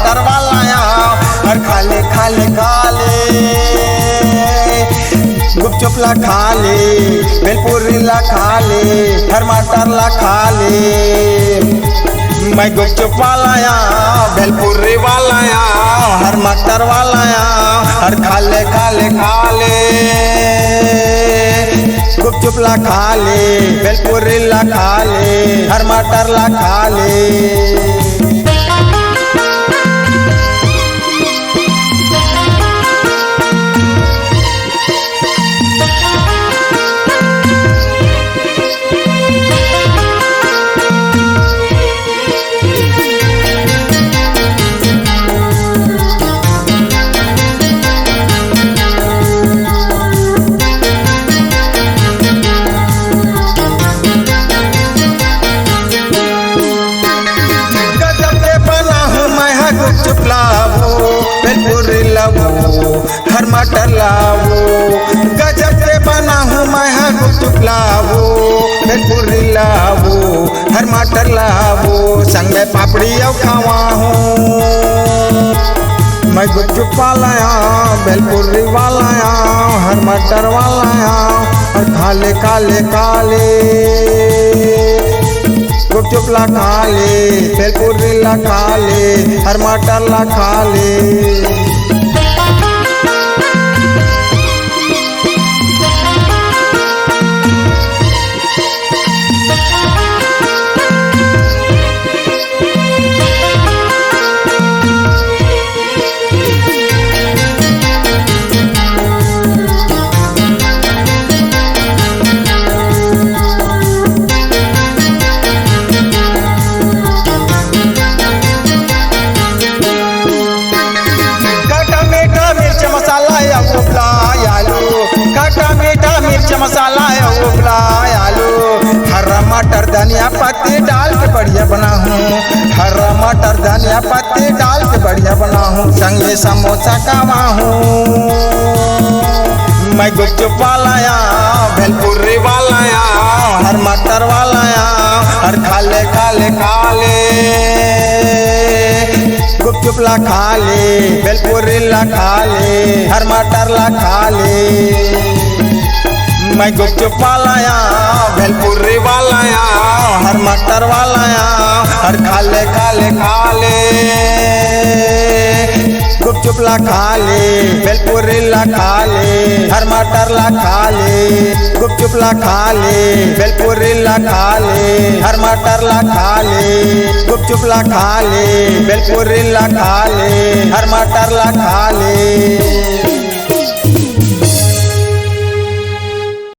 मटर वाला हर खाले खाले खाले गुपचुप ला खाले भेलपुरी ला खाले हर मटर ला खाले मैं गुपचुप वाला भेलपुरी वाला हर मटर वाला हर खाले खाले खाले गुपचुप ला खाले भेलपुरी ला खाले हर मटर ला खाले। गुपचुप लावो भेलपुरी लावो हर मटर लावो गजब से बना हूँ मैं गुपचुप लावो भेलपुरी लावो हर मटर लावो संग में पापड़ी और खावा हूँ मैं गुपचुप वाला भेलपुरी वाला हर मटर वाला हर खाले खाले खाले गुपचुप ला खाले भेलपुरी ला खाले हर मटर ला खाले। खट्टा मीठा मिर्च मसाला उपला आलू हरा मटर धनिया पत्ती डाल के बढ़िया बना हूँ हरा मटर धनिया पत्ती डाल के बढ़िया बना हूँ संग में समोसा खावा हूँ मैं गुपचुप वाला भेलपुरी वाला हर मटर वाला हर खाले खाले खाले गुपचुप ला खाले भेलपुरी ला खाले हर मटर ला खाले मैं गुपचुप वाला भेलपुरी वाला हर मटर वाला हर खाले खाले खाले गुपचुप ला खाले भेलपुरी ला खाले हर मटर ला खाले गुपचुप ला खाले भेलपुरी ला खाले हर मटर ला खाले गुपचुप ला खाले भेलपुरी ला खाले हर मटर ला खाले।